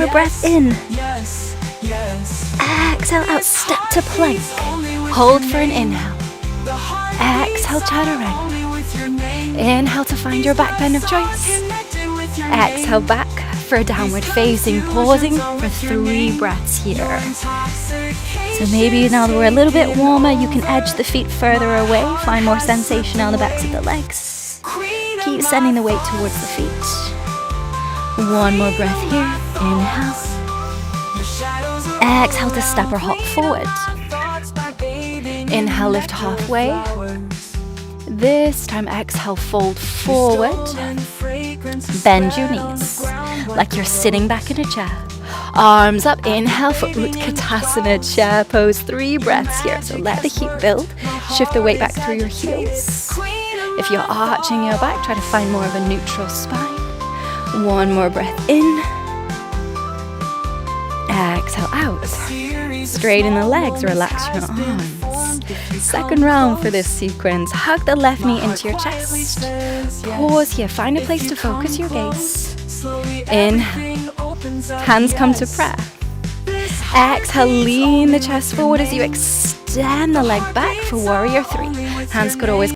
more breath in. Exhale out, step to plank. Hold for an inhale. Exhale, chaturanga. Inhale to find your back bend of choice. Exhale back for downward facing, pausing for 3 breaths here. So maybe now that we're a little bit warmer, you can edge the feet further away, find more sensation on the backs of the legs. Keep sending the weight towards the feet. 1 more breath here. Inhale. Exhale to step or hop forward. Inhale, lift halfway. This time, exhale, fold forward. Bend your knees like you're sitting back in a chair. Arms up, inhale for Utkatasana, chair pose. 3 breaths here, so let the heat build. Shift the weight back through your heels. If you're arching your back, try to find more of a neutral spine. 1 more breath in. Exhale out. Straighten the legs, relax your arms. Second round for this sequence. Hug the left knee into your chest. Pause here, find a place to focus your gaze. Inhale. Hands come to prayer. Exhale, lean the chest forward as you extend the leg back for warrior 3. Hands could always